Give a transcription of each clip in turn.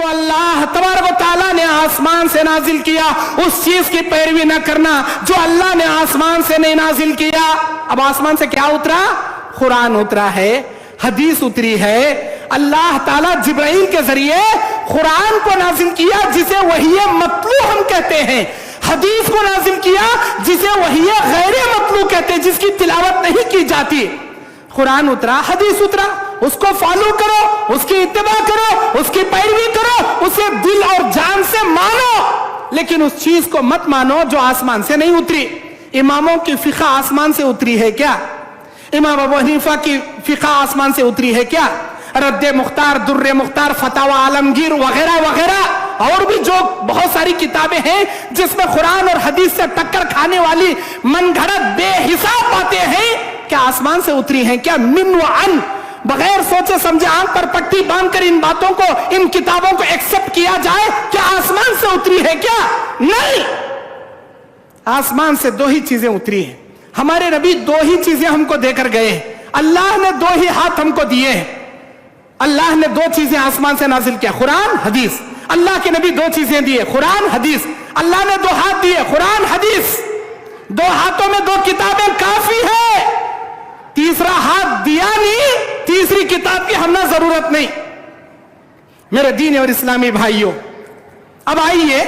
जो अल्लाह तबारक व तआला ने आसमान से नाजिल किया उस चीज की पैरवी न करना जो अल्लाह ने आसमान से नहीं नाजिल किया। अब आसमान से क्या उतरा? कुरान उतरा है, हदीस उतरी है। अल्लाह ताला जिब्राइल के जरिए कुरान को नाजिल किया जिसे वही मतलू हम कहते हैं, हदीस को नाजिल किया जिसे वही गैर मतलू कहते हैं, जिसकी तिलावत नहीं की जाती। कुरान उतरा, हदीस उतरा, उसको फॉलो करो, उसकी इत्तिबा करो, उसकी पैरवी करो, उसे दिल और जान से मानो, लेकिन उस चीज को मत मानो जो आसमान से नहीं उतरी। इमामों की फिक़्ह आसमान से उतरी है क्या? इमाम अबू हनीफा की फिक़्ह आसमान से उतरी है क्या? रद्दे मुख्तार, दुर्रे मुख्तार, फतावा आलमगीर वगैरह वगैरह और भी जो बहुत सारी किताबें हैं जिसमें कुरान और हदीस से टक्कर खाने वाली मनगढ़ंत बेहिसाब बातें हैं, क्या आसमान से उतरी हैं क्या? मिन व अन, बगैर सोचे समझे आंख पर पट्टी बांधकर इन बातों को, इन किताबों को एक्सेप्ट किया जाए, क्या आसमान से उतरी है क्या? नहीं, आसमान से दो ही चीजें उतरी हैं। हमारे नबी दो ही चीजें हमको देकर गए। अल्लाह ने दो ही हाथ हमको दिए हैं। अल्लाह ने दो चीजें आसमान से नाजिल किया, कुरान हदीस। अल्लाह के नबी दो चीजें दिए, कुरान हदीस। अल्लाह ने दो हाथ दिए, कुरान हदीस। दो हाथों में दो किताबें काफी है, तीसरा हाथ दिया नहीं, तीसरी किताब की हमने जरूरत नहीं। मेरे दीन और इस्लामी भाइयों, अब आइए,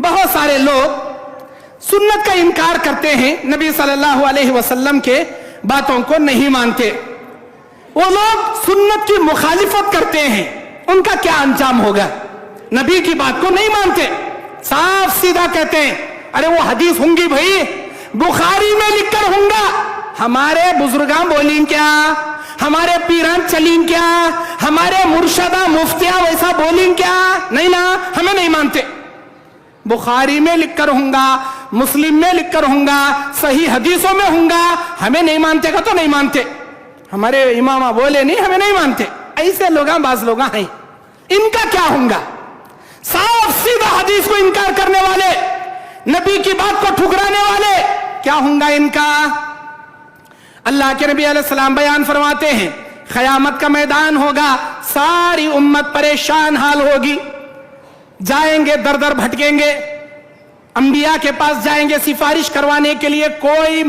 बहुत सारे लोग सुन्नत का इनकार करते हैं, नबी सल्लल्लाहु अलैहि वसल्लम के बातों को नहीं मानते। वो लोग सुन्नत की मुखालिफत करते हैं, उनका क्या अंजाम होगा? नबी की बात को नहीं मानते, साफ सीधा कहते हैं अरे वो हदीस होंगी भाई, बुखारी में लिखकर होंगे, हमारे बुजुर्गां बोलें क्या, हमारे पीरान चलीं क्या, हमारे मुर्शदा मुफ्तिया वैसा बोलें क्या? नहीं ना, हमें नहीं मानते। बुखारी में लिखकर होगा, मुस्लिम में लिखकर होगा, सही हदीसों में होगा, हमें नहीं मानते का तो नहीं मानते। हमारे इमामा बोले नहीं, हमें नहीं मानते। ऐसे लोग बाज लोग हैं, इनका क्या होगा? साफ सीधा हदीस को इनकार करने वाले, नबी की बात को ठुकराने वाले, क्या होगा इनका? अल्लाह के नबी अलैहिस्सलाम बयान फरमाते हैं, क़यामत का मैदान होगा, सारी उम्मत परेशान हाल होगी, जाएंगे दर दर भटकेंगे, अंबिया के पास जाएंगे सिफारिश करवाने के लिए। कोई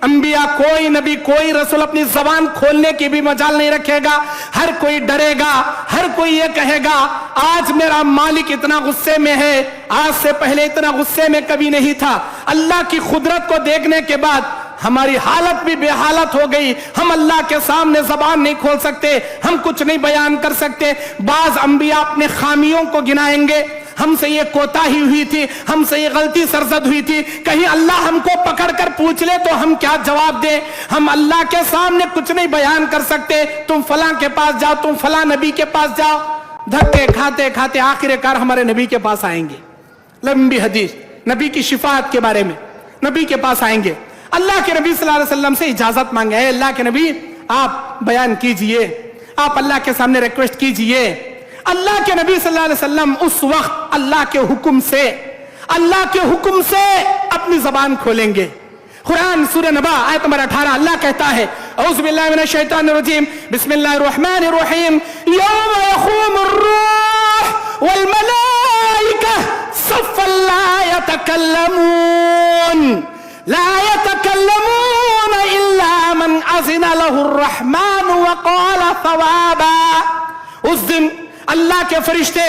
अंबिया, कोई नबी, कोई रसूल अपनी जबान खोलने की भी मजाल नहीं रखेगा। हर कोई डरेगा, हर कोई ये कहेगा आज मेरा मालिक इतना गुस्से में है, आज से पहले इतना गुस्से में कभी नहीं था। अल्लाह की खुदरत को देखने के बाद हमारी हालत भी बेहालत हो गई, हम अल्लाह के सामने जबान नहीं खोल सकते, हम कुछ नहीं बयान कर सकते। बाज अंबिया अपने खामियों को गिनाएंगे, हमसे ये कोताही हुई थी, हमसे ये गलती सरजद हुई थी, कहीं अल्लाह हमको पकड़कर पूछ ले तो हम क्या जवाब दें? हम अल्लाह के सामने कुछ नहीं बयान कर सकते। तुम फलां के पास जाओ, तुम फलां नबी के पास जाओ, धक्के खाते खाते आखिरकार हमारे नबी के पास आएंगे। लंबी हदीस नबी की शिफाअत के बारे में, नबी के पास आएंगे, अल्लाह के नबी सल्लल्लाहु अलैहि वसल्लम से इजाजत मांगे, अल्लाह के नबी आप बयान कीजिए, आप अल्लाह के सामने रिक्वेस्ट कीजिए। अल्लाह के नबी सल्लल्लाहु अलैहि वसल्लम उस वक्त अल्लाह के हुक्म से अपनी जबान खोलेंगे। कुरान सूरह नबा आयत नंबर 18 अल्लाह कहता है, औज़ु बिल्लाहि मिनश शैतानिर रजीम, बिस्मिल्लाहिर रहमानिर रहीम, यौम यक़ूमुर रूह वल मलाइका सफ़्फ़न ला यतकल्लमून इल्ला मन अज़िना लहुर रहमान व क़ाल सवाबा। उस दिन अल्लाह के फरिश्ते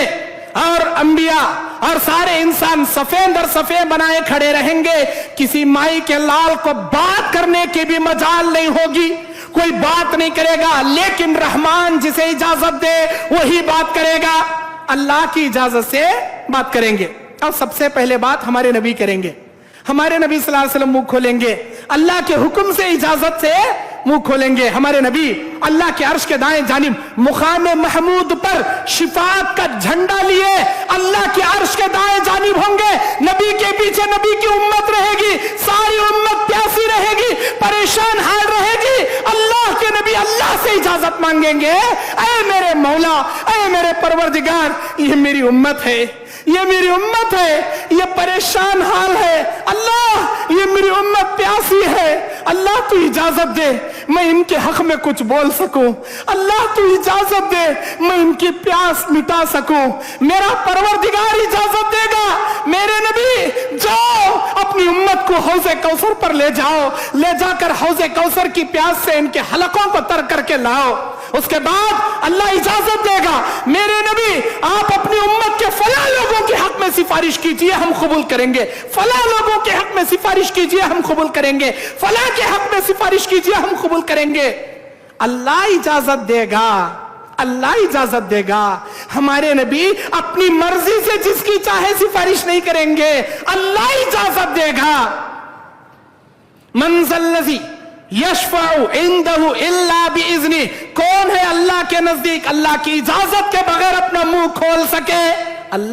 और अंबिया और सारे इंसान सफे दर सफे बनाए खड़े रहेंगे, किसी माई के लाल को बात करने की भी मजाल नहीं होगी, कोई बात नहीं करेगा, लेकिन रहमान जिसे इजाजत दे वही बात करेगा। अल्लाह की इजाजत से बात करेंगे और सबसे पहले बात हमारे नबी करेंगे। हमारे नबी सल्लल्लाहु अलैहि वसल्लम मुंह खोलेंगे, अल्लाह के हुक्म से इजाजत से मुंह खोलेंगे। हमारे नबी अल्लाह के अर्श के दाएं जानिब मुकाम महमूद पर शिफाअत का झंडा लिए अल्लाह के अर्श के दाएं जानिब होंगे। नबी के पीछे नबी की उम्मत रहेगी, सारी उम्मत प्यासी रहेगी, परेशान हाल रहेगी। अल्लाह के नबी अल्लाह से इजाजत मांगेंगे, ऐ मेरे मौला, ऐ मेरे परवरदिगार, ये मेरी उम्मत है, ये मेरी उम्मत है, ये परेशान हाल है, अल्लाह ये मेरी उम्मत प्यासी है, اللہ تو اجازت دے میں ان کے حق میں کچھ بول سکوں, اللہ تو اجازت دے میں ان کی پیاس مٹا سکوں, میرا پروردگار اجازت دے گا میرے نبی جاؤ اپنی امت کو حوض کوثر پر لے جاؤ, لے جا کر حوض کوثر کی پیاس سے ان کے حلقوں کو تر کر کے لاؤ. اس کے بعد اللہ اجازت دے گا میرے نبی آپ اپنی امت کے فلاں لوگوں کے حق میں سفارش کیجئے ہم قبول کریں گے, فلاں لوگوں کے حق میں سفارش کیجئے ہم قبول کریں گے, فلاں کے حق میں سفارش کیجئے ہم قبول کریں گے. اللہ اجازت دے گا, اللہ اجازت دے گا. ہمارے نبی اپنی مرضی سے جس کی چاہے سفارش نہیں کریں گے, اللہ اجازت دے گا. من ذا الذی یشفع عندہ الا باذنہ, کون ہے اللہ کے نزدیک اللہ کی اجازت کے بغیر اپنا منہ کھول سکے؟ اللہ